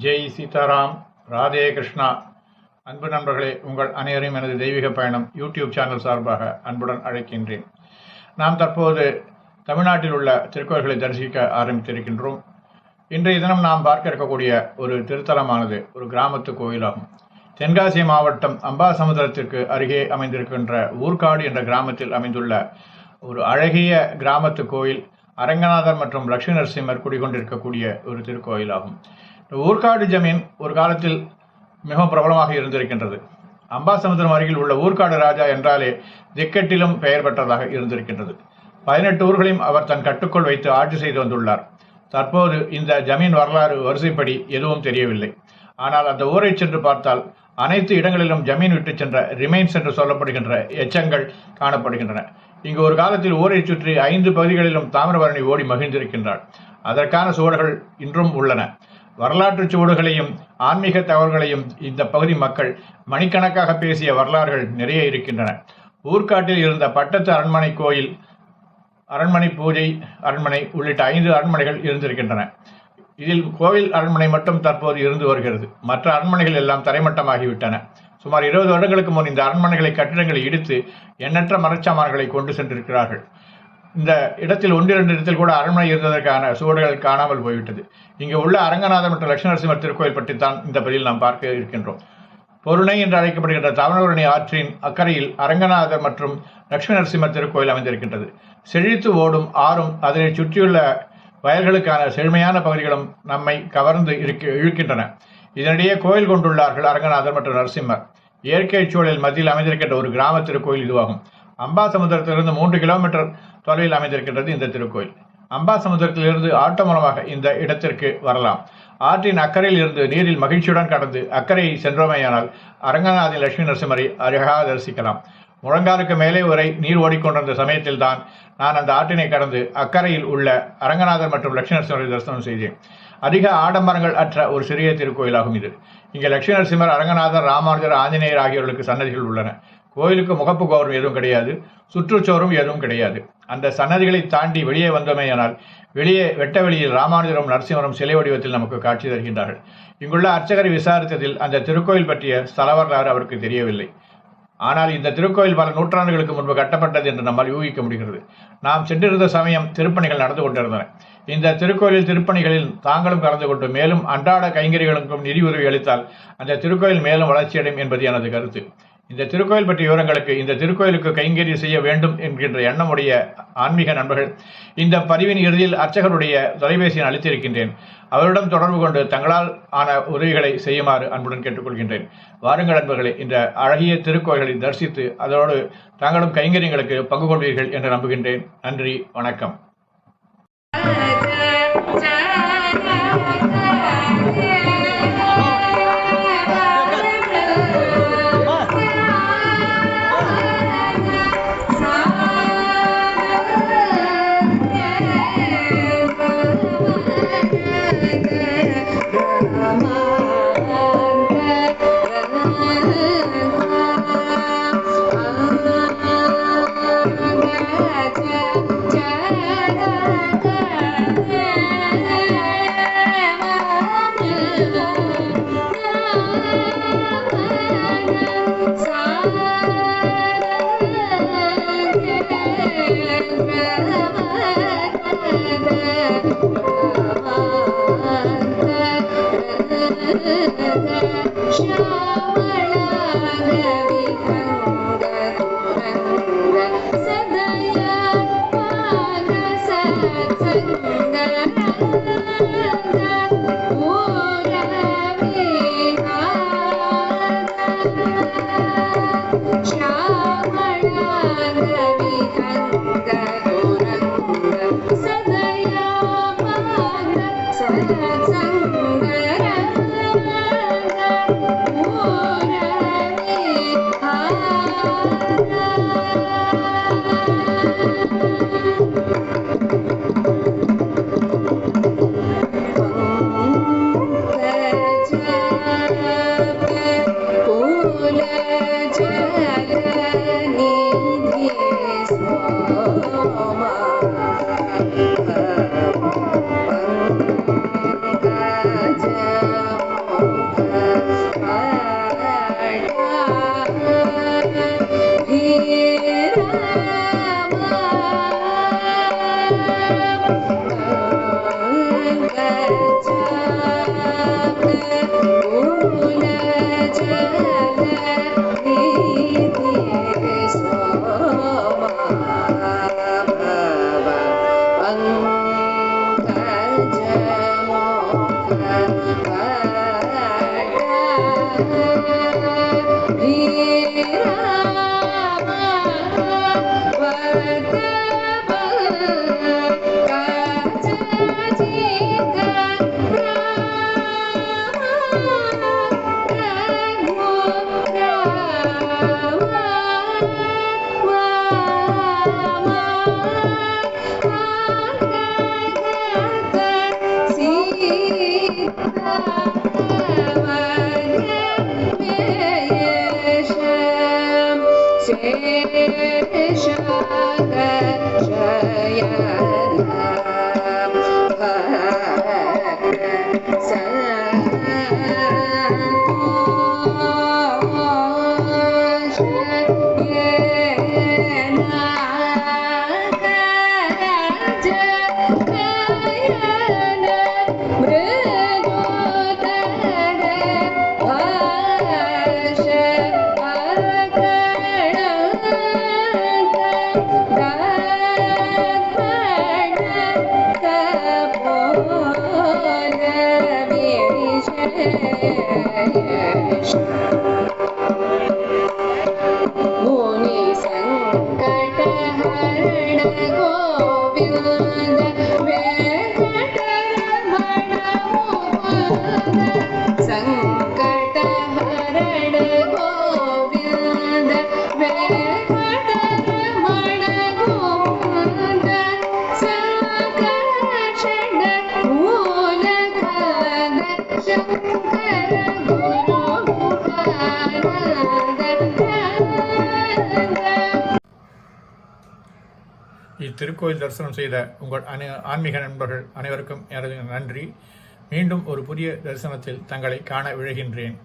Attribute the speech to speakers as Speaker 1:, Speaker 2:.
Speaker 1: ஜெய் சீதாராம், ராதே கிருஷ்ணா. அன்பு நண்பர்களே, உங்கள் அனைவரையும் எனது தெய்வீக பயணம் யூடியூப் சேனல் சார்பாக அன்புடன் அழைக்கின்றேன். நாம் தற்போது தமிழ்நாட்டில் உள்ள திருக்கோயில்களை தரிசிக்க ஆரம்பித்திருக்கின்றோம். இன்றைய தினம் நாம் பார்க்க இருக்கக்கூடிய ஒரு திருத்தலமானது ஒரு கிராமத்து கோயிலாகும். தென்காசி மாவட்டம் அம்பாசமுத்திரத்திற்கு அருகே அமைந்திருக்கின்ற ஊர்காடு என்ற கிராமத்தில் அமைந்துள்ள ஒரு அழகிய கிராமத்து கோயில் அரங்கநாதர் மற்றும் லட்சுமி நரசிம்மர் குடிகொண்டிருக்கக்கூடிய ஒரு திருக்கோயிலாகும். ஊர்காடு ஜமீன் ஒரு காலத்தில் மிகவும் பிரபலமாக இருந்திருக்கின்றது. அம்பாசமுத்திரம் அருகில் உள்ள ஊர்காடு ராஜா என்றாலே திக்கெட்டிலும் பெயர் பெற்றதாக இருந்திருக்கின்றது. 18 ஊர்களையும் அவர் தன் கட்டுக்குள் வைத்து ஆட்சி செய்து வந்துள்ளார். தற்போது இந்த ஜமீன் வரலாறு வரிசைப்படி எதுவும் தெரியவில்லை. ஆனால் அந்த ஊரை சென்று பார்த்தால் அனைத்து இடங்களிலும் ஜமீன் விட்டு சென்ற ரிமைன்ஸ் என்று சொல்லப்படுகின்ற எச்சங்கள் காணப்படுகின்றன. இங்கு ஒரு காலத்தில் ஊரை சுற்றி 5 பகுதிகளிலும் தாமிரபரணி ஓடி மகிழ்ந்திருக்கின்றாள். அதற்கான சுவடுகள் இன்றும் உள்ளன. வரலாற்று சுவடுகளையும் ஆன்மீக தகவல்களையும் இந்த பகுதி மக்கள் மணிக்கணக்காக பேசிய வரலாறுகள் நிறைய இருக்கின்றன. ஊர்காட்டில் இருந்த பட்டத்து அரண்மனை கோயில், அரண்மனை பூஜை அரண்மனை உள்ளிட்ட 5 அரண்மனைகள் இருந்திருக்கின்றன. இதில் கோவில் அரண்மனை மட்டும் தற்போது இருந்து வருகிறது. மற்ற அரண்மனைகள் எல்லாம் தரைமட்டமாகிவிட்டன. சுமார் 20 வருடங்களுக்கு முன் இந்த அரண்மனைகளை கட்டிடங்களை இடித்து எண்ணற்ற மரச்சாமான்களை கொண்டு சென்றிருக்கிறார்கள். இந்த இடத்தில் 1-2 இடத்தில் கூட அரண்மனை இருந்ததற்கான சுவடுகள் காணாமல் போய்விட்டது. இங்கு உள்ள அரங்கநாதர் மற்றும் லட்சுமி நரசிம்மர் திருக்கோயில் பற்றி தான் இந்த பதிவில் நாம் பார்க்க இருக்கின்றோம். பொருணை என்று அழைக்கப்படுகின்ற தாமிரபரணி ஆற்றின் அக்கறையில் அரங்கநாதர் மற்றும் லட்சுமி நரசிம்மர் திருக்கோயில் அமைந்திருக்கின்றது. செழித்து ஓடும் ஆறும் அதனை சுற்றியுள்ள வயல்களுக்கான செழுமையான பகுதிகளும் நம்மை கவர்ந்து இழுக்கின்றன. இதனிடையே கோயில் கொண்டுள்ளார்கள் அரங்கநாதர் மற்றும் நரசிம்மர். இயற்கை சூழலில் மத்தியில் அமைந்திருக்கின்ற ஒரு கிராம திருக்கோயில் இதுவாகும். அம்பாசமுத்திரத்திலிருந்து 3 கிலோமீட்டர் தொலைவில் அமைந்திருக்கின்றது இந்த திருக்கோயில். அம்பாசமுத்திரத்திலிருந்து ஆட்டோ மூலமாக இந்த இடத்திற்கு வரலாம். ஆற்றின் அக்கறையில் இருந்து நீரில் மகிழ்ச்சியுடன் கடந்து அக்கறையை சென்றோமேயானால் அரங்கநாதன் லட்சுமி நரசிம்மரை அழகாக தரிசிக்கலாம். முழங்காலுக்கு மேலே வரை நீர் ஓடிக்கொண்டிருந்த சமயத்தில் தான் நான் அந்த ஆற்றினை கடந்து அக்கறையில் உள்ள அரங்கநாதர் மற்றும் லட்சுமி நரசிம்மரை தரிசனம் செய்தேன். அதிக ஆடம்பரங்கள் அற்ற ஒரு சிறிய திருக்கோயிலாகும் இது. இங்கே லட்சுமி நரசிம்மர், அரங்கநாதர், ராமானுஜர், ஆஞ்சநேயர் ஆகியோர்களுக்கு சன்னதிகள் உள்ளன. கோயிலுக்கு முகப்பு கோபுரம் எதுவும் கிடையாது, சுற்றுச்சோறும் எதுவும் கிடையாது. அந்த சன்னதிகளை தாண்டி வெளியே வந்தோமேயானால் வெளியே வெட்ட வெளியில் ராமானுஜரும் நரசிம்மரும் சிலை வடிவத்தில் நமக்கு காட்சி தருகின்றார்கள். இங்குள்ள அர்ச்சகரை விசாரித்ததில் அந்த திருக்கோயில் பற்றிய ஸ்தல வரலாறு அவருக்கு தெரியவில்லை. ஆனால் இந்த திருக்கோயில் பல நூற்றாண்டுகளுக்கு முன்பு கட்டப்பட்டது என்று நம்மால் யூகிக்க முடிகிறது. நாம் சென்றிருந்த சமயம் திருப்பணிகள் நடந்து கொண்டிருந்தன. இந்த திருக்கோயிலில் திருப்பணிகளில் தாங்களும் கலந்து கொண்டு மேலும் அன்றாட கைங்கரிகளுக்கும் நிதி உதவி அளித்தால் அந்த திருக்கோயில் மேலும் வளர்ச்சியடையும் என்பது எனது கருத்து. இந்த திருக்கோயில் பற்றிய விவரங்களுக்கு இந்த திருக்கோயிலுக்கு கைங்கறி செய்ய வேண்டும் என்கின்ற எண்ணமுடைய ஆன்மீக நண்பர்கள் இந்த பதிவின் இறுதியில் அர்ச்சகருடைய தொலைபேசியை அளித்திருக்கின்றேன். அவரிடம் தொடர்பு கொண்டு தங்களால் ஆன உதவிகளை செய்யுமாறு அன்புடன் கேட்டுக்கொள்கின்றேன். வாருங்கள் நண்பர்களே, இந்த அழகிய திருக்கோயில்களை தரிசித்து அதோடு தாங்களும் கைங்கரியங்களுக்கு பங்கு கொள்வீர்கள் என்று நம்புகின்றேன். நன்றி, வணக்கம்.
Speaker 2: Jai
Speaker 1: இத்திருக்கோயில் தரிசனம் செய்த உங்கள் ஆன்மீக நண்பர்கள் அனைவருக்கும் எனது நன்றி. மீண்டும் ஒரு புதிய தரிசனத்தில் தங்களை காண விழைகின்றேன்.